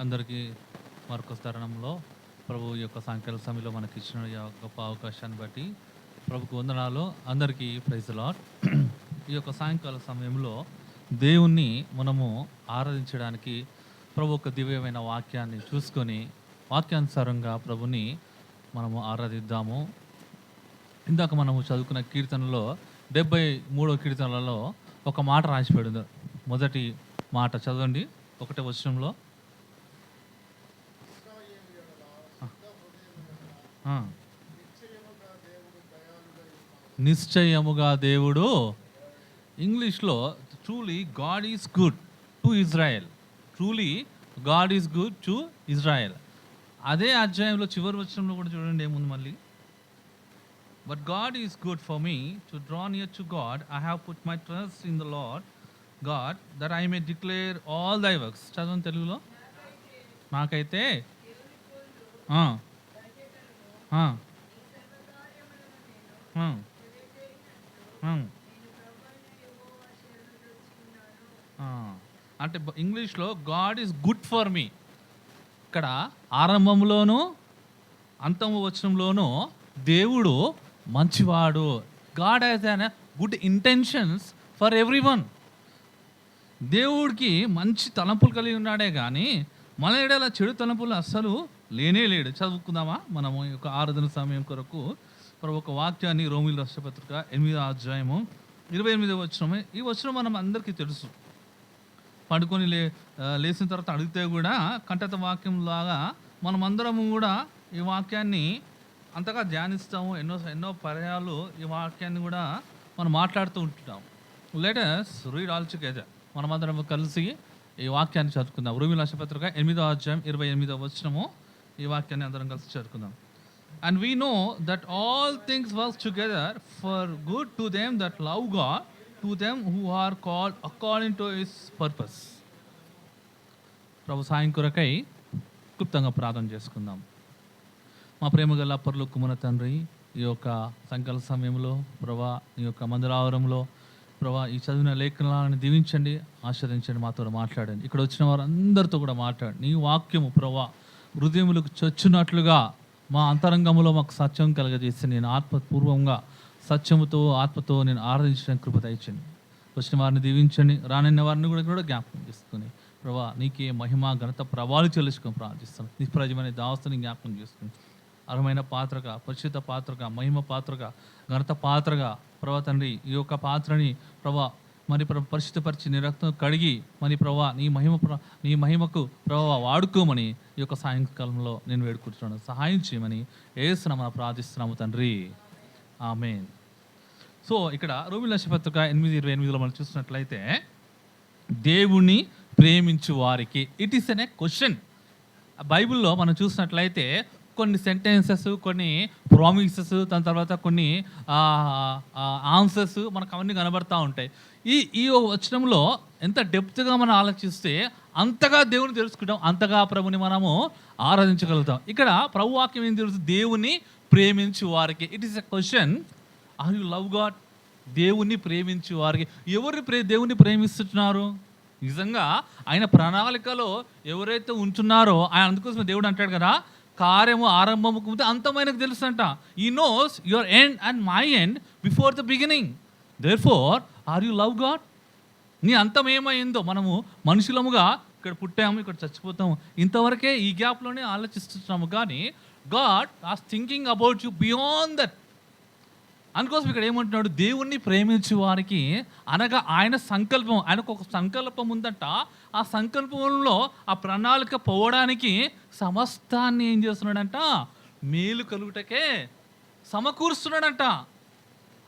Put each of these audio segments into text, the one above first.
అందరికీ మరొక తరుణంలో ప్రభు యొక్క సాయంకాల సమయంలో మనకి ఇచ్చిన ఈ గొప్ప అవకాశాన్ని బట్టి ప్రభుకు వందనాలు. అందరికీ ప్రైజ్ లార్డ్. ఈ యొక్క సాయంకాల సమయంలో దేవుణ్ణి మనము ఆరాధించడానికి ప్రభు ఒక దివ్యమైన వాక్యాన్ని చూసుకొని వాక్యానుసారంగా ప్రభుని మనము ఆరాధిద్దాము. ఇందాక మనము చదువుకున్న కీర్తనలో 73వ కీర్తనలలో ఒక మాట రాసిపెడింది. మొదటి మాట చదవండి, 1వ వచనంలో. నిశ్చయముగా దేవుడు, ఇంగ్లీష్లో truly God is good to Israel. Truly God is good to Israel. అదే అధ్యాయంలో చివరి వచనంలో కూడా చూడండి ఏముంది మళ్ళీ. But God is good for me to draw near to God. I have put my trust in the lord God that I may declare all దై works. చదవండి తెలుగులో. నాకైతే అంటే ఇంగ్లీష్లో God is good for me. ఇక్కడ ఆరంభంలోనూ అంతము వచనంలోనూ దేవుడు మంచివాడు. God has N good intentions for every one. దేవుడికి మంచి తలంపులు కలిగి ఉన్నాడే కానీ మన ఎడల చెడు తలంపులు అస్సలు లేనే లేడు. చదువుకుందామా మనము ఈ యొక్క ఆరాధన సమయం కొరకు ప్రభు ఒక వాక్యాన్ని. రోమీయుల రాసిన పత్రిక 8వ అధ్యాయము 28వ వచనం. ఈ వచనం మనం అందరికీ తెలుసు. పడుకొని లేచిన తర్వాత అడిగితే కూడా కంఠత వాక్యం లాగా మనం అందరము కూడా ఈ వాక్యాన్ని అంతగా ధ్యానిస్తాము. ఎన్నో పర్యాలు ఈ వాక్యాన్ని కూడా మనం మాట్లాడుతూ ఉంటున్నాం. Let us read all together. మనమందరం కలిసి ఈ వాక్యాన్ని చదువుకుందాం. రోమీయుల రాసిన పత్రిక 8వ అధ్యాయం 28వ వచనము. ఈ వాక్యాన్ని అందరం కలిసి చదువుకుందాం. And we know that all things work together for good to them that love God, to them who are called according to His purpose. ప్రభు సాయం కొరకై క్లుప్తంగా ప్రార్థన చేసుకుందాం. మా ప్రేమ గల పరలోక మన తండ్రి, ఈ యొక్క సంకల్ప సమయంలో ప్రభా ఈ యొక్క మందిరావరంలో ప్రభా ఈ చదివిన లేఖనాలను దీవించండి, ఆస్వాదించండి, మాతో మాట్లాడండి. ఇక్కడ వచ్చిన వారందరితో కూడా మాట్లాడండి. నీ వాక్యము ప్రభా హృదయములకు చొచ్చునట్లుగా మా అంతరంగంలో మాకు సత్యం కలగజేసి నేను ఆత్మపూర్వంగా సత్యముతో ఆత్మతో నేను ఆరాధించడానికి కృప దయచండి. వచ్చిన వారిని దీవించండి, రానున్న వారిని కూడా జ్ఞాపకం చేసుకుని ప్రభా నీకే మహిమ ఘనత ప్రభావాలు చెల్లించుకొని ప్రార్థిస్తాను. నీ ప్రజమైన దావస్తుని జ్ఞాపకం చేసుకుని అర్హమైన పాత్రగా, పరిశుద్ధ పాత్రగా, మహిమ పాత్రగా, ఘనత పాత్రగా ప్రభా తండ్రి ఈ యొక్క పాత్రని ప్రభా మరి పరిశుద్ధపరిచి నీ రక్తం కడిగి మరి ప్రభా నీ మహిమకు ప్రభా వాడుకోమని ఈ యొక్క సాయంకాలంలో నేను వేడుకుంటున్నాను. సహాయం చేయమని యేసునామమున మనం ప్రార్థిస్తున్నాము తండ్రి, ఆమేన్. సో ఇక్కడ రోమీయుల రాసిన పత్రిక 8:28లో మనం చూసినట్లయితే దేవుణ్ణి ప్రేమించు వారికి, ఇట్ ఈస్ ఎన్ క్వశ్చన్. బైబిల్లో మనం చూసినట్లయితే కొన్ని సెంటెన్సెస్, కొన్ని ప్రామిసెస్, దాని తర్వాత కొన్ని ఆన్సర్స్ మనకు అవన్నీ కనబడతా ఉంటాయి. ఈ వచనంలో ఎంత డెప్త్గా మనం ఆలోచిస్తే అంతగా దేవుని తెలుసుకుంటాం, అంతగా ప్రభుని మనము ఆరాధించగలుగుతాం. ఇక్కడ ప్రభు వాక్యం ఏం తెలుసు? దేవుని ప్రేమించు వారికి. It is a question. Are you love God? దేవుణ్ణి ప్రేమించు వారికి. ఎవరు దేవుణ్ణి ప్రేమిస్తున్నారు? నిజంగా ఆయన ప్రణాళికలో ఎవరైతే ఉంటున్నారో ఆయన, అందుకోసం దేవుడు అంటాడు కదా, కార్యము ఆరంభముకు ముందు అంతమైనకు తెలుసు అంట. He knows your end and my end before the beginning. Therefore are you love God? నీ అంతం ఏమైందో, మనము మనుషులముగా ఇక్కడ పుట్టాము, ఇక్కడ చచ్చిపోతాము, ఇంతవరకే ఈ గ్యాప్లోనే ఆలోచిస్తున్నాము. కానీ God is thinking about you beyond that. అందుకోసం ఇక్కడ ఏమంటున్నాడు? దేవుణ్ణి ప్రేమించే వారికి అనగా ఆయన సంకల్పం, ఆయనకు ఒక సంకల్పం ఉందంట. ఆ సంకల్పంలో ఆ ప్రణాళిక పోవడానికి సమస్తాన్ని ఏం చేస్తున్నాడంట? మేలు కలుగుటకే సమకూరుస్తున్నాడంట.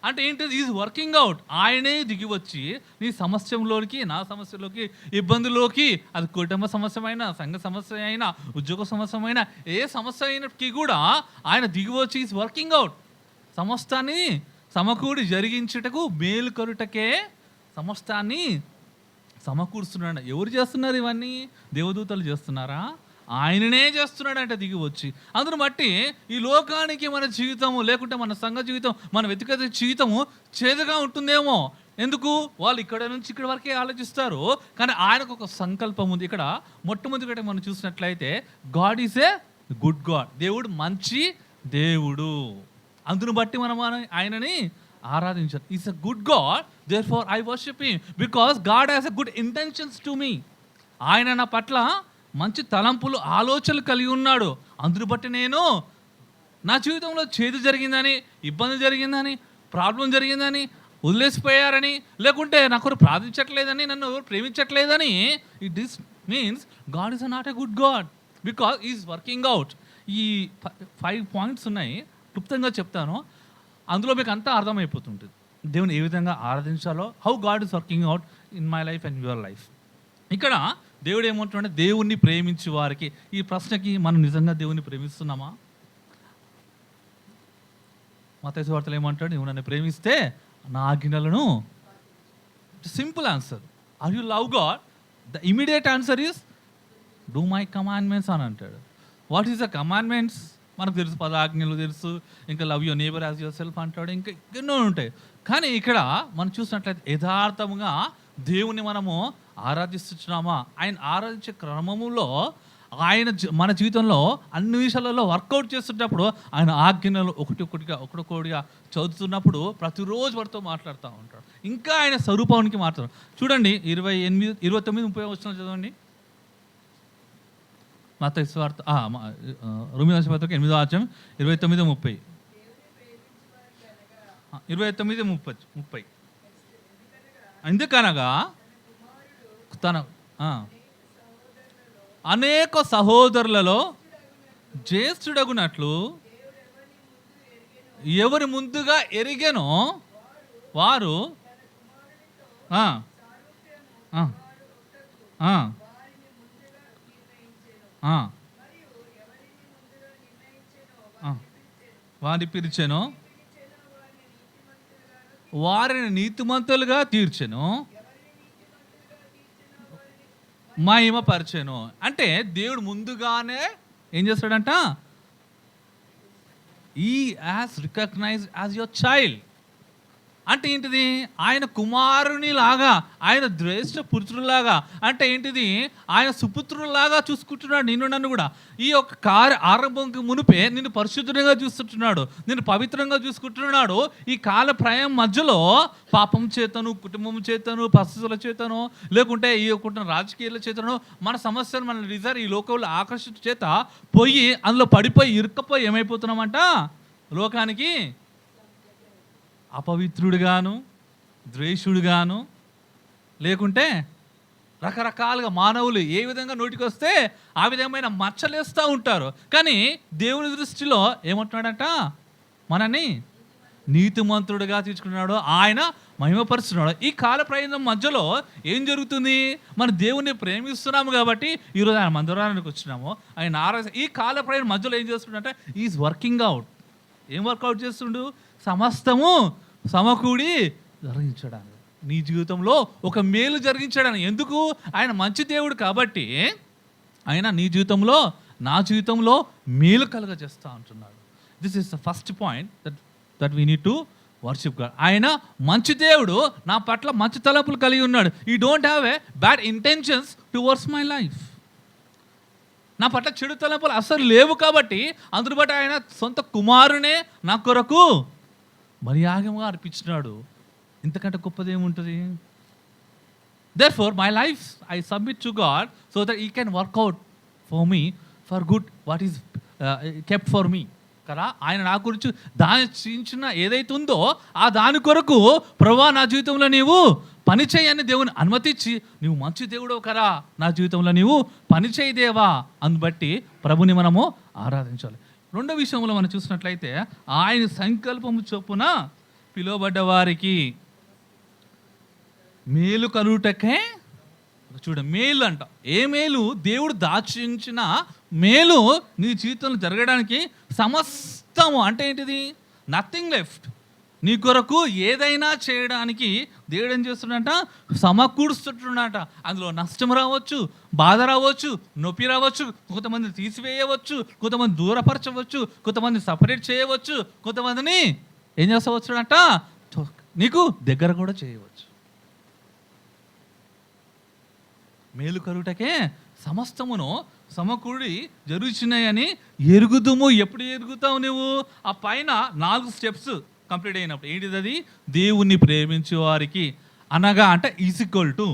అంటే ఏంటిది? Is working out. ఆయనే దిగి వచ్చి నీ సమస్యలోకి, నా సమస్యలోకి, ఇబ్బందులోకి, అది కుటుంబ సమస్యమైనా, సంఘ సమస్య అయినా, ఉద్యోగ సమస్యమైనా, ఏ సమస్య అయినప్పటికీ కూడా ఆయన దిగి వచ్చి ఈజ్ వర్కింగ్ అవుట్. సమస్తాన్ని సమకూడి జరిగించుటకు, మేలు కలుగుటకే సమస్తాన్ని సమకూరుస్తున్నాడు. ఎవరు చేస్తున్నారు ఇవన్నీ? దేవదూతలు చేస్తున్నారా? ఆయననే చేస్తున్నాడంటే దిగి వచ్చి. అందును బట్టి ఈ లోకానికి మన జీవితము, లేకుంటే మన సంఘ జీవితం, మన వ్యక్తిగత జీవితము చేదుగా ఉంటుందేమో, ఎందుకు? వాళ్ళు ఇక్కడ నుంచి ఇక్కడ వరకే ఆలోచిస్తారు. కానీ ఆయనకు ఒక సంకల్పం ఉంది. ఇక్కడ మొట్టమొదటి మనం చూసినట్లయితే God is a good God. దేవుడు మంచి దేవుడు. అందును బట్టి మనం ఆయనని ఆరాధించాలి. Is a good God, therefore I worship him because God has a good intentions to me. ఆయన నా పట్ల మంచి తలంపులు, ఆలోచనలు కలిగి ఉన్నాడు. అందును బట్టి నేను నా జీవితంలో చేదు జరిగిందని, ఇబ్బంది జరిగిందని, ప్రాబ్లం జరిగిందని, వదిలేసిపోయారని, లేకుంటే నాకు ఎవరు ప్రార్థించట్లేదని, నన్ను ఎవరు ప్రేమించట్లేదని, this means God is not a good God because is working out. ఈ 5 పాయింట్స్ ఉన్నాయి, క్లుప్తంగా చెప్తాను. అందులో మీకు అంతా అర్థమైపోతుంటుంది దేవుని ఏ విధంగా ఆరాధించాలో, how God is working out in my life and your life. ఇక్కడ దేవుడు ఏమంటున్నాడు? దేవుణ్ణి ప్రేమించే వారికి. ఈ ప్రశ్నకి మనం నిజంగా దేవుణ్ణి ప్రేమిస్తున్నామా? మత్తయి వార్తలు ఏమంటాడు? నువ్వు నన్ను ప్రేమిస్తే నా ఆజ్ఞలను. Simple answer. Are you love God? The immediate answer is do my commandments అని అంటాడు. What is the commandments? మనకు తెలుసు, 10 ఆజ్ఞలు తెలుసు. ఇంకా love your neighbour as yourself అంటాడు. ఇంకా ఎన్నో ఉంటాయి. కానీ ఇక్కడ మనం చూసినట్లయితే యథార్థంగా దేవుని మనము ఆరాధిస్తున్నామా? ఆయన ఆరాధించే క్రమములో ఆయన మన జీవితంలో అన్ని విషయాలలో వర్కౌట్ చేస్తున్నప్పుడు ఆయన ఆజ్ఞలు ఒక్కొక్కటిగా చదువుతున్నప్పుడు ప్రతిరోజు వారితో మాట్లాడుతూ ఉంటాడు. ఇంకా ఆయన స్వరూపానికి మాట్లాడు. చూడండి 29, 30 వచ్చిన చదవండి. మత్తయి సువార్త రోమీయుల పత్రిక 8వ అధ్యాయం 29, 30. 29, 30. ఎందుకనగా తన అనేక సహోదరులలో జ్యేష్ఠుడగునట్లు ఎవరి ముందుగా ఎరిగెనో వారు వారిని పిలిచెను, వారిని నీతిమంతులుగా తీర్చెను, మహిమపరిచెను. అంటే దేవుడు ముందుగానే ఏం చేస్తాడంట? He has recognised as your child. అంటే ఏంటిది? ఆయన కుమారుని లాగా, ఆయన జ్యేష్ఠ పుత్రులాగా. అంటే ఏంటిది? ఆయన సుపుత్రులాగా చూసుకుంటున్నాడు నిన్ను నన్ను కూడా. ఈ యొక్క కార్య ఆరంభంకి మునిపే నిన్ను పరిశుద్ధంగా చూస్తుంటున్నాడు, నిన్ను పవిత్రంగా చూసుకుంటున్నాడు. ఈ కాల ప్రయాణం మధ్యలో పాపం చేతను, కుటుంబం చేతను, పరిస్థితుల చేతను, లేకుంటే ఈ యొక్క రాజకీయాల చేతను, మన సమస్యలు, మన డిజైర్ ఈ లోకంలో ఆకర్షిత చేత పోయి అందులో పడిపోయి ఇరుక్కపోయి ఏమైపోతున్నామంట? లోకానికి అపవిత్రుడుగాను, ద్వేషుడుగాను, లేకుంటే రకరకాలుగా మానవులు ఏ విధంగా నోటికి వస్తే ఆ విధమైన మచ్చలేస్తూ ఉంటారు. కానీ దేవుని దృష్టిలో ఏమంటున్నాడంట? మనని నీతిమంతుడుగా తీర్చుకున్నాడు, ఆయన మహిమపరుస్తున్నాడు. ఈ కాల ప్రయాణం మధ్యలో ఏం జరుగుతుంది? మన దేవుణ్ణి ప్రేమిస్తున్నాము కాబట్టి ఈరోజు ఆయన మందిరానికి వచ్చినాము. ఆయన ఈ కాల ప్రయాణం మధ్యలో ఏం చేస్తుండంటే ఈజ్ వర్కింగ్ అవుట్. ఏం వర్కౌట్ చేస్తుండు? సమస్తము సమకూడి జరిగించడానికి, నీ జీవితంలో ఒక మేలు జరిగించడానికి. ఎందుకు? ఆయన మంచి దేవుడు కాబట్టి ఆయన నీ జీవితంలో, నా జీవితంలో మేలు కలుగ చేస్తూ ఉంటున్నాడు. This is the first point that we need to worship God. ఆయన మంచి దేవుడు, నా పట్ల మంచి తలంపులు కలిగి ఉన్నాడు. ఈ don't have a bad intentions towards my life. నా పట్ల చెడు తలంపులు అసలు లేవు కాబట్టి అందును బట్టి ఆయన సొంత కుమారునే నా కొరకు బలియాగంగా అర్పించినాడు. ఇంతకంటే గొప్పది ఏముంటుంది? Therefore my life I submit to God so that he can work out for me for good what is kept for me. కదా, ఆయన నా గురించి దాని చించిన ఏదైతే ఉందో ఆ దాని కొరకు ప్రభువా నా జీవితంలో నీవు పని చేయని దేవుని అనుమతించి, నువ్వు మంచి దేవుడు కరా, నా జీవితంలో నీవు పని చేయి దేవా, అందుబట్టి ప్రభుని మనము ఆరాధించాలి. రెండో విషయంలో మనం చూసినట్లయితే ఆయన సంకల్పము చొప్పున పిలువబడ్డ వారికి మేలు కలుగుటకే. చూడ, మేలు అంట. ఏ మేలు? దేవుడు దాచించిన మేలు నీ జీవితంలో జరగడానికి సమస్తము. అంటే ఏంటిది? Nothing left. నీ కొరకు ఏదైనా చేయడానికి దేవుడు ఏం చేస్తున్నట? సమకూరుస్తుంటున్నట. అందులో నష్టం రావచ్చు, బాధ రావచ్చు, నొప్పి రావచ్చు, కొంతమంది తీసివేయవచ్చు, కొంతమంది దూరపరచవచ్చు, కొంతమంది సపరేట్ చేయవచ్చు, కొంతమందిని ఏం చేస్తవచ్చునంట? నీకు దగ్గర కూడా చేయవచ్చు. మేలు కలుగుటకే సమస్తమును సమకూడి జరుగుతున్నాయని ఎరుగుదుము. ఎప్పుడు ఎరుగుతావు నువ్వు? ఆ పైన 4 స్టెప్స్ కంప్లీట్ అయినప్పుడు. ఏంటిది అది? దేవుణ్ణి ప్రేమించే వారికి అనగా అంటే ఈక్వల్ టు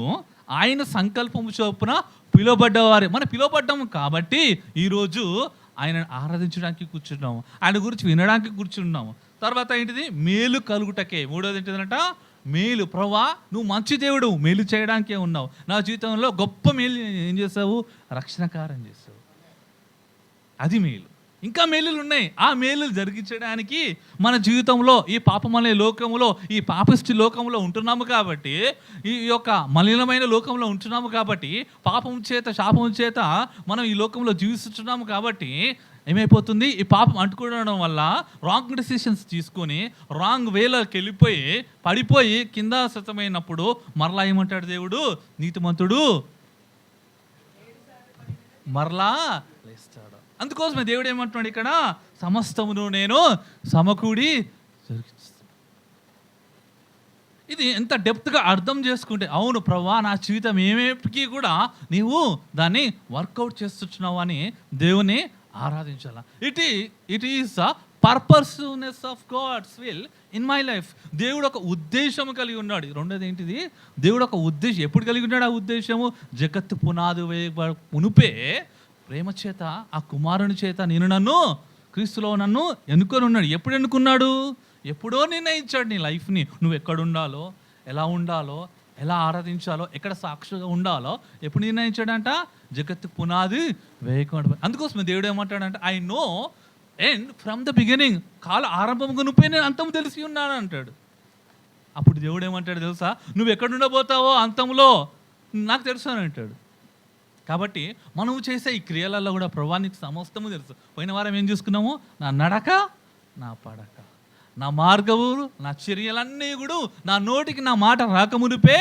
ఆయన సంకల్పము చొప్పున పిలువబడ్డవారే. మనం పిలువబడ్డాము కాబట్టి ఈరోజు ఆయన ఆరాధించడానికి కూర్చున్నాము, ఆయన గురించి వినడానికి కూర్చున్నాము. తర్వాత ఏంటిది? మేలు కలుగుటకే. మూడోది ఏంటిదంట? మేలు. ప్రభువా నువ్వు మంచి దేవుడు, మేలు చేయడానికే ఉన్నావు. నా జీవితంలో గొప్ప మేలు ఏం చేసావు? రక్షణ కార్యం చేసావు. అది మేలు. ఇంకా మేలులు ఉన్నాయి. ఆ మేలులు జరిగించడానికి మన జీవితంలో ఈ పాపమనే లోకంలో, ఈ పాపిష్టి లోకంలో ఉంటున్నాము కాబట్టి, ఈ యొక్క మలినమైన లోకంలో ఉంటున్నాము కాబట్టి, పాపం చేత శాపం చేత మనం ఈ లోకంలో జీవిస్తున్నాము కాబట్టి ఏమైపోతుంది? ఈ పాపం అంటుకోవడం వల్ల రాంగ్ డెసిషన్స్ తీసుకొని రాంగ్ వేలోకి వెళ్ళిపోయి పడిపోయి కింద సతమైనప్పుడు మరలా ఏమంటాడు దేవుడు? నీతిమంతుడు మరలా లేస్తాడు. అందుకోసమే దేవుడు ఏమంటున్నాడు ఇక్కడ? సమస్తమును నేను సమకూడి జరిగిస్తాను. ఇది ఎంత డెప్త్గా అర్థం చేసుకుంటే, అవును ప్రభువా నా జీవితం ఏమేటికి కూడా నీవు దాన్ని వర్కౌట్ చేస్తున్నావు అని దేవుని ఆరాధించాల. It is the purposeness of God's will in my life. దేవుడు ఒక ఉద్దేశం కలిగి ఉన్నాడు. రెండోది ఏంటిది? దేవుడు ఒక ఉద్దేశం ఎప్పుడు కలిగి ఉన్నాడు? ఆ ఉద్దేశము జగత్తు పునాది మునుపే ప్రేమ చేత ఆ కుమారుని చేత నన్ను క్రీస్తులో నన్ను ఎన్నుకొని ఉన్నాడు. ఎప్పుడు ఎన్నుకున్నాడు? ఎప్పుడో నిర్ణయించాడు నీ లైఫ్ని. నువ్వు ఎక్కడ ఉండాలో, ఎలా ఉండాలో, ఎలా ఆరాధించాలో, ఎక్కడ సాక్షిగా ఉండాలో ఎప్పుడు నిర్ణయించాడంట? జగత్తు పునాది వేయకుండా. అందుకోసమే దేవుడు ఏమంటాడంటే I know and from the beginning. కాల ఆరంభంగా నువ్వే నేను అంతం తెలిసి ఉన్నాను అంటాడు. అప్పుడు దేవుడు ఏమంటాడు తెలుసా? నువ్వు ఎక్కడుండబోతావో అంతంలో నాకు తెలుసు అని అంటాడు. కాబట్టి మనం చేసే ఈ క్రియలలో కూడా ప్రభువానికి సమస్తము తెలుసు. పోయిన వారం ఏం చూసుకున్నాము? నా నడక, నా పడక, నా మార్గము, నా చర్యలన్నీ కూడా నా నోటికి నా మాట రాకమునిపే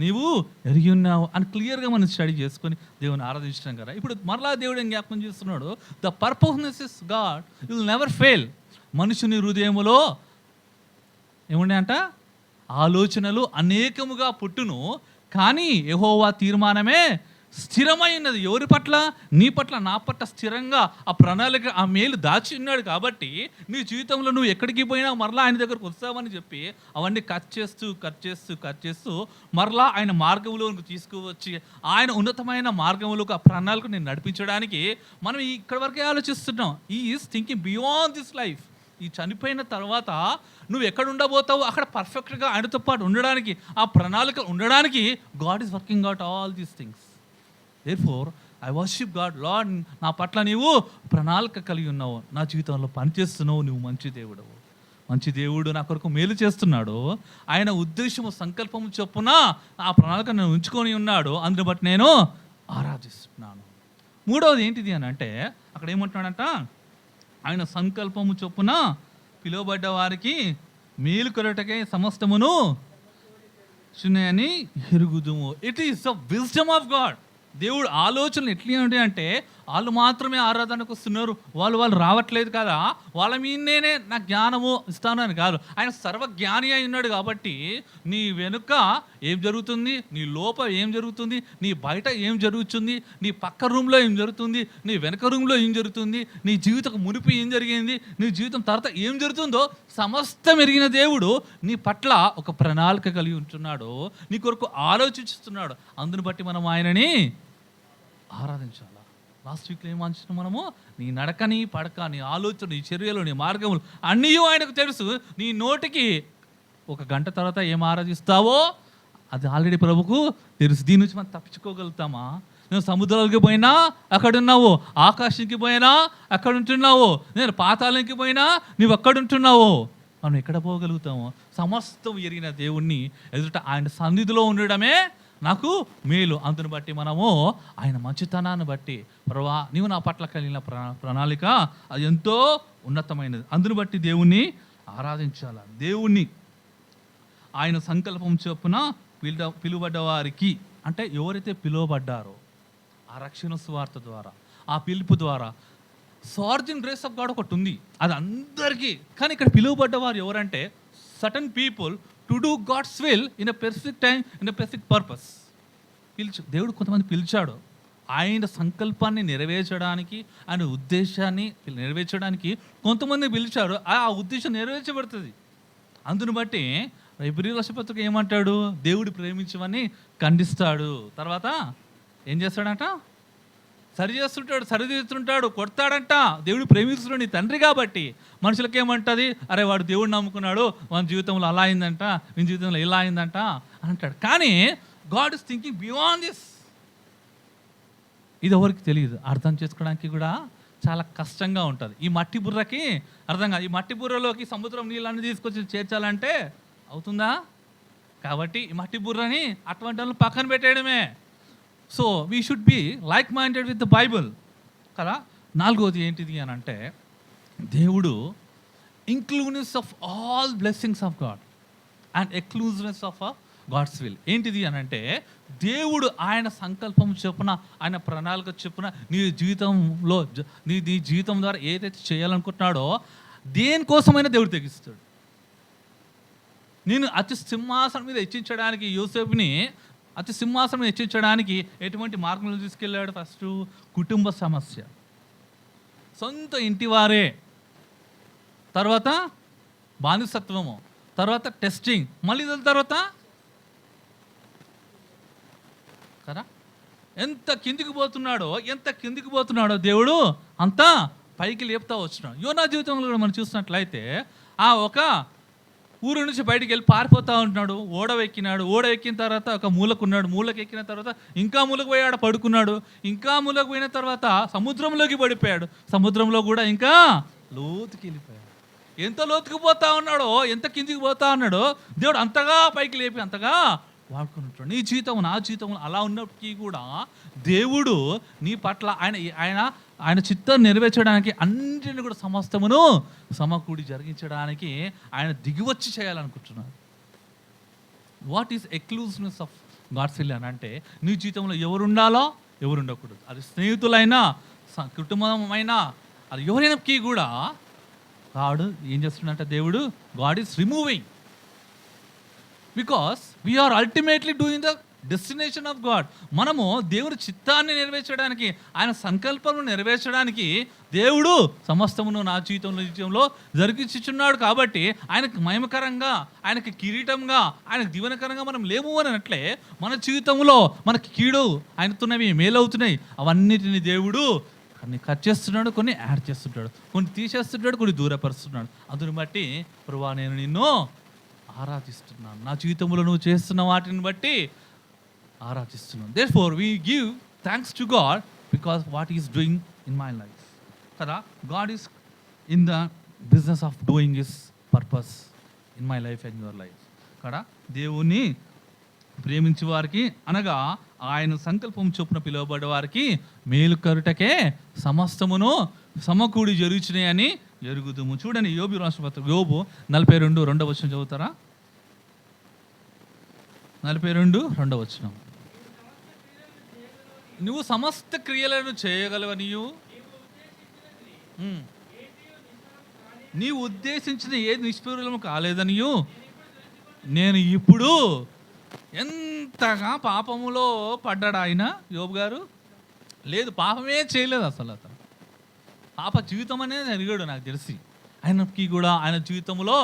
నీవు ఎరిగి ఉన్నావు అని క్లియర్గా మనం స్టడీ చేసుకొని దేవుని ఆరాధించడం కదా. ఇప్పుడు మరలా దేవుడు ఏం జ్ఞాపకం చేస్తున్నాడు? The purposeness is God will never fail. మనుషుని హృదయములో ఏముండే అంట? ఆలోచనలు అనేకముగా పుట్టును, కానీ యెహోవా తీర్మానమే స్థిరమై ఉన్నది. ఎవరి పట్ల? నీ పట్ల, నా పట్ల స్థిరంగా ఆ ప్రణాళిక, ఆ మేలు దాచి ఉన్నాడు. కాబట్టి నీ జీవితంలో నువ్వు ఎక్కడికి పోయినా మరలా ఆయన దగ్గరకు వస్తావని చెప్పి అవన్నీ కట్ చేస్తూ మరలా ఆయన మార్గంలోకి తీసుకువచ్చి ఆయన ఉన్నతమైన మార్గంలోకి ఆ ప్రణాళిక నేను నడిపించడానికి మనం ఇక్కడ వరకే ఆలోచిస్తున్నాం. ఈ is thinking beyond this life. ఈ చనిపోయిన తర్వాత నువ్వు ఎక్కడ ఉండబోతావో అక్కడ పర్ఫెక్ట్గా ఆయనతో పాటు ఉండడానికి, ఆ ప్రణాళిక ఉండడానికి God is working out all these things. Therefore, I worship God. Lord, నా పట్ల నీవు ప్రణాళిక కలిగి ఉన్నావు, నా జీవితంలో పనిచేస్తున్నావు, నువ్వు మంచి దేవుడు. మంచి దేవుడు నా కొరకు మేలు చేస్తున్నాడు. ఆయన ఉద్దేశము సంకల్పము చొప్పున ఆ ప్రణాళిక నేను ఉంచుకొని ఉన్నాడు. అందుని బట్టి నేను ఆరాధిస్తున్నాను. మూడవది ఏంటిది అని అంటే అక్కడ ఏమంటున్నాడంట? ఆయన సంకల్పము చొప్పున పిలువబడ్డ వారికి మేలు కొరటకే సమస్తమును చిన్నయని ఎరుగుదుము. It is the wisdom of God. దేవుడు ఆలోచనలు ఎట్లా ఉంటాయి అంటే వాళ్ళు మాత్రమే ఆరాధనకు వస్తున్నారు, వాళ్ళు రావట్లేదు కదా, వాళ్ళ మీదనే నా జ్ఞానము ఇస్తాను అని కాదు. ఆయన సర్వజ్ఞాని అయి ఉన్నాడు కాబట్టి నీ వెనుక ఏం జరుగుతుంది, నీ లోపల ఏం జరుగుతుంది, నీ బయట ఏం జరుగుతుంది, నీ పక్క రూమ్లో ఏం జరుగుతుంది, నీ వెనక రూమ్లో ఏం జరుగుతుంది, నీ జీవితం మునిపి ఏం జరిగింది, నీ జీవితం తర్వాత ఏం జరుగుతుందో సమస్తం ఎరిగిన దేవుడు నీ పట్ల ఒక ప్రణాళిక కలిగి ఉంటున్నాడు, నీ కొరకు ఆలోచిస్తున్నాడు. అందుని బట్టి మనం ఆయనని ఆరాధించాలి. లాస్ట్ వీక్లో ఏం ఆలోచించాం మనము? నీ నడక, నీ పడక, నీ ఆలోచన, నీ చర్యలు, నీ మార్గములు అన్నీ ఆయనకు తెలుసు. నీ నోటికి ఒక గంట తర్వాత ఏం ఆరాధిస్తావో అది ఆల్రెడీ ప్రభుకు తెలుసు. దీని నుంచి మనం తప్పించుకోగలుగుతామా? నేను సముద్రాలకి పోయినా అక్కడున్నావు, ఆకాశానికి పోయినా అక్కడ ఉంటున్నావు, నేను పాతాళానికి పోయినా నువ్వు అక్కడుంటున్నావు. మనం ఎక్కడ పోగలుగుతాము? సమస్తం ఎరిగిన దేవుణ్ణి ఎదుట ఆయన సన్నిధిలో ఉండడమే నాకు మేలు. అందుని బట్టి మనము ఆయన మంచితనాన్ని బట్టి ప్రభువా నీవు నా పట్ల కలిగిన ప్రణాళిక అది ఎంతో ఉన్నతమైనది. అందుని బట్టి దేవుణ్ణి ఆరాధించాలి. దేవుణ్ణి ఆయన సంకల్పం చొప్పున పిలువబడ్డ వారికి, అంటే ఎవరైతే పిలువబడ్డారో ఆ రక్షణ సువార్త ద్వారా, ఆ పిలుపు ద్వారా సార్జిన్ గ్రేస్ ఆఫ్ గాడ్ ఒకటి ఉంది, అది అందరికీ. కానీ ఇక్కడ పిలువబడ్డవారు ఎవరంటే certain people to do God's will in a specific time, in a specific purpose. దేవుడు కొంతమంది పిలిచాడు. ఆయన సంకల్పాన్ని నెరవేర్చడానికి, ఆయన ఉద్దేశాన్ని నెరవేర్చడానికి కొంతమంది పిలిచాడు. ఆ ఉద్దేశం నెరవేర్చబడుతుంది. అందును బట్టి హెబ్రీయుల రాష్ట్రపతికి ఏమంటాడు? దేవుడు ప్రేమించమని ఖండిస్తాడు. తర్వాత ఏం చేస్తాడంట? సరి చేస్తుంటాడు, కొడతాడంట. దేవుడు ప్రేమిస్తున్నాడు, నీ తండ్రి కాబట్టి. మనుషులకి ఏమంటుంది? అరే వాడు దేవుడు నమ్ముకున్నాడు, వాని జీవితంలో అలా అయిందంట, వీని జీవితంలో ఇలా అయిందంట అని అంటాడు. కానీ God is thinking beyond this. ఇది ఎవరికి తెలియదు, అర్థం చేసుకోవడానికి కూడా చాలా కష్టంగా ఉంటుంది. ఈ మట్టి బుర్రకి అర్థం కాదు. ఈ మట్టి బుర్రలోకి సముద్రం నీళ్ళని తీసుకొచ్చి చేర్చాలంటే అవుతుందా? కాబట్టి ఈ మట్టి బుర్రని అటువంటి వాళ్ళు పక్కన పెట్టేయడమే. So we should be like minded with the Bible కదా. నాలుగోది ఏంటిది అని అంటే, దేవుడు inclusiveness of all blessings of God and exclusiveness of God's will. ఏంటిది అని అంటే, దేవుడు ఆయన సంకల్పం చొప్పున, ఆయన ప్రణాళిక చొప్పున నీ జీవితంలో నీ జీవితం ద్వారా ఏదైతే చేయాలనుకుంటున్నాడో దేనికోసమైనా దేవుడు తెగిస్తాడు. నేను అతి సింహాసనం మీద హెచ్చించడానికి, యోసేపుని అతి సింహాసనం మీద హెచ్చించడానికి ఎటువంటి మార్గంలో తీసుకెళ్ళాడు? ఫస్ట్ కుటుంబ సమస్య, సొంత ఇంటివారే, తర్వాత బానిసత్వము, తర్వాత టెస్టింగ్, మళ్ళీ తర్వాత కదా ఎంత కిందికి పోతున్నాడో దేవుడు అంతా పైకి లేపుతా వచ్చినాడు. యోనా జీవితంలో కూడా మనం చూసినట్లయితే ఆ ఒక ఊరు నుంచి బయటికి వెళ్ళి పారిపోతూ ఉంటున్నాడు. ఓడ ఎక్కిన తర్వాత ఒక మూలకున్నాడు. ఎక్కిన తర్వాత ఇంకా మూలకు పోయాడు, పడుకున్నాడు. ఇంకా మూలకు పోయిన తర్వాత సముద్రంలోకి పడిపోయాడు. సముద్రంలో కూడా ఇంకా లోతుకి వెళ్ళిపోయాడు. ఎంత లోతుకు పోతా ఉన్నాడో, ఎంత కిందికి పోతా ఉన్నాడో దేవుడు అంతగా పైకి లేపి అంతగా వాడుకుంటున్నాడు. నీ జీవితం, నా జీవితం అలా ఉన్నప్పటికీ కూడా దేవుడు నీ పట్ల ఆయన చిత్తం నెరవేర్చడానికి అన్నింటిని కూడా సమస్తమును సమకూడి జరిగించడానికి ఆయన దిగివచ్చి చేయాలనుకుంటున్నాడు. What is exclusiveness of God's will అని అంటే, నీ జీవితంలో ఎవరు ఉండాలో ఎవరు ఉండకూడదు. అది స్నేహితులైనా, కుటుంబమైనా, అది ఎవరైనాకి కూడా గాడ్ ఏం చేస్తున్నాడంటే, దేవుడు God is removing. Because we are ultimately doing the destination of God. మనము దేవుని చిత్తాన్ని నెరవేర్చడానికి, ఆయన సంకల్పం నెరవేర్చడానికి దేవుడు సమస్తమును నా జీవితంలో జరిగించుచున్నాడు. కాబట్టి ఆయనకు మహిమకరంగా, ఆయనకి కిరీటంగా, ఆయనకు దీవెనకరంగా మనం లేము అని అన్నట్లే మన జీవితంలో మనకి కీడు ఆయనతున్నవి మేలవుతున్నాయి. అవన్నిటిని దేవుడు కొన్ని కట్ చేస్తున్నాడు, కొన్ని యాడ్ చేస్తుంటాడు, కొన్ని తీసేస్తున్నాడు, కొన్ని దూరపరుస్తున్నాడు. అందుని బట్టి ప్రభువా నేను నిన్ను ఆరాధిస్తున్నాను, నా జీవితంలో నువ్వు చేస్తున్న వాటిని బట్టి ఆరాధిస్తున్నాను. Therefore we give thanks to God because what he is doing in my life. కదా, God is in the business of doing his purpose in my life and your life. కదా, దేవుని ప్రేమించే వారికి అనగా ఆయన సంకల్పం చొప్పున పిలువబడే వారికి మేలు కరుటకే సమస్తమును సమకూడి జరుగుచున్నాయని ఎరుగుదుము. చూడండి యోబు రాసిన పత్రిక, యోబు 42:2 చదువుతారా? 42:2. నువ్వు సమస్త క్రియలను చేయగలవనియు, నీవు ఉద్దేశించిన ఏది నిష్ఫలము కాలేదనియు నేను ఇప్పుడు. ఎంతగా పాపములో పడ్డాడు ఆయన యోబు గారు? లేదు, పాపమే చేయలేదు అసలు. అతను పాప జీవితం అనేది ఎరిగాడు నాకు తెలిసి. ఆయనకి కూడా ఆయన జీవితంలో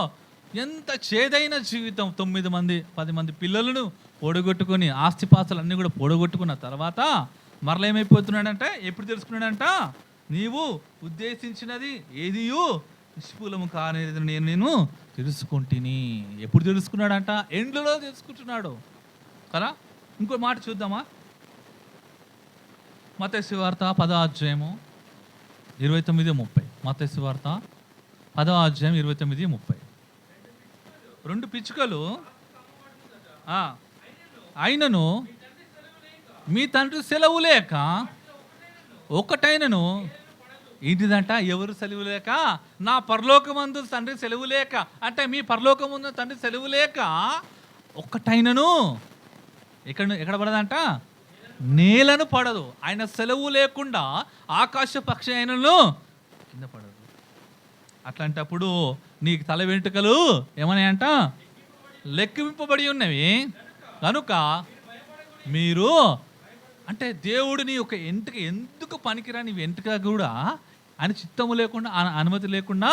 ఎంత చేదైన జీవితం, 9-10 మంది పిల్లలను పొడగొట్టుకొని, ఆస్తిపాస్తులు అన్నీ కూడా పొడగొట్టుకున్న తర్వాత మరలేమైపోతున్నాడంటే, ఎప్పుడు తెలుసుకున్నాడంట, నీవు ఉద్దేశించినది ఏదియు నిష్ఫలము కానేది నేను తెలుసుకుంటుని. ఎప్పుడు తెలుసుకున్నాడంట? ఎండ్లలో తెలుసుకుంటున్నాడు కదా. ఇంకో మాట చూద్దామా? మత్తయి సువార్త 10:29-30. మత్తయి సువార్త 10:29-30. 2 పిచ్చుకలు అయినను మీ తండ్రి సెలవు లేక ఒకటైనను. ఏంటిదంట? ఎవరు సెలవు లేక? నా పరలోకమందు తండ్రి సెలవు లేక. అంటే మీ పరలోకమందు తండ్రి సెలవు లేక ఒక్కటైనను ఎక్కడ పడదంట? నేలను పడదు. ఆయన సెలవు లేకుండా ఆకాశ పక్షి అయినను కింద పడదు. అట్లాంటప్పుడు నీకు తల వెంట్రుకలు ఏమన్నాయంట? లెక్కింపబడి ఉన్నవి కనుక మీరు అంటే దేవుడిని ఒక ఎంటుక ఎందుకు పనికిరాని వెంట్రుక కూడా ఆయన చిత్తము లేకుండా అనుమతి లేకుండా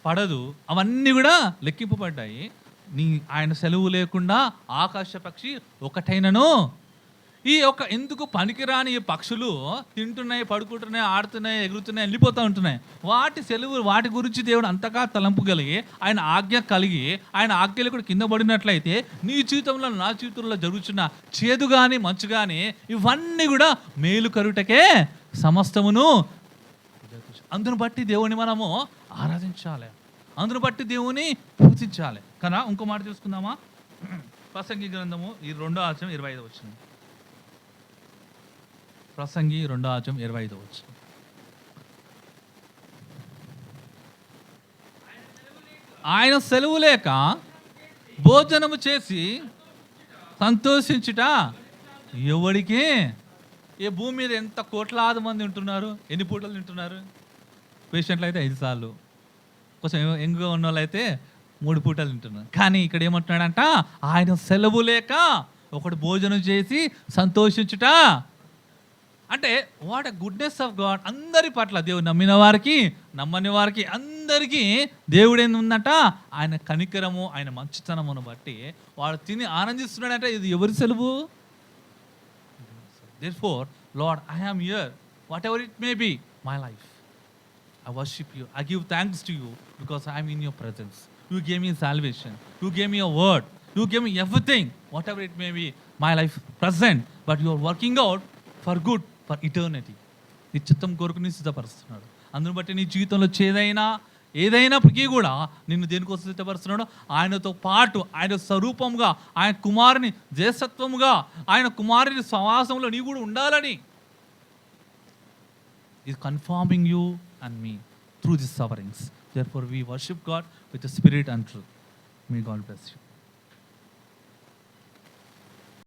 పడదు. అవన్నీ కూడా లెక్కింపబడ్డాయి. ఆయన సెలవు లేకుండా ఆకాశ పక్షి ఒకటైనను ఈ యొక్క ఎందుకు పనికిరాని ఈ పక్షులు తింటున్నాయి, పడుకుంటున్నాయి, ఆడుతున్నాయి, ఎగురుతున్నాయి, వెళ్ళిపోతూ ఉంటున్నాయి. వాటి గురించి దేవుడు అంతగా తలంపు కలిగి ఆయన ఆజ్ఞ కలిగి ఆయన ఆజ్ఞలు కూడా కింద పడినట్లయితే నీ జీవితంలో నా జీవితంలో జరుగుతున్న చేదు కానీ మంచు కానీ ఇవన్నీ కూడా మేలు కరుటకే సమస్తమును. అందును బట్టి దేవుని మనము ఆరాధించాలి, అందును బట్టి దేవుని పూజించాలి కదా. ఇంకో మాట చూసుకుందామా? ప్రసంగి గ్రంథము 2:25. ప్రసంగి 2:25. ఆయన సెలవు లేక భోజనము చేసి సంతోషించుట ఎవడికి? ఈ భూమి మీద ఎంత కోట్లాది మంది ఉంటున్నారు, ఎన్ని పూటలు తింటున్నారు? పేషెంట్లు అయితే 5 సార్లు, కొంచెం ఎంగుగా ఉన్న వాళ్ళు అయితే 3 పూటలు తింటున్నారు. కానీ ఇక్కడ ఏమంటున్నాడంట, ఆయన సెలవు లేక ఒకడు భోజనం చేసి సంతోషించుట. అంటే what a goodness of God. అందరి పట్ల దేవుడు నమ్మిన వారికి నమ్మని వారికి అందరికీ దేవుడు ఏందంట, ఆయన కనికరము ఆయన మంచితనమును బట్టి వాడు తిని ఆనందిస్తున్నాడంటే ఇది ఎవరి సెలవు? Therefore, Lord, I am here, whatever it may be, my life. I worship you. I give thanks to you because I am in your presence. You gave me salvation. You gave me a word. You gave me everything, whatever it may be, my life present. But you are working out for good, for eternity. నీ చిత్తం కొరకు నీ సిద్ధపరుస్తున్నాడు. అందును బట్టి నీ జీవితంలో ఏదైనప్పటికీ కూడా నిన్ను దేనికోసం సిద్ధపరుస్తున్నాడు? ఆయనతో పాటు ఆయన స్వరూపంగా ఆయన కుమారుని జ్యేష్ఠత్వముగా ఆయన కుమారుని సమాసంలో నీ కూడా ఉండాలని is confirming you and me through these sufferings. Therefore we worship God with the spirit and truth. May God bless you.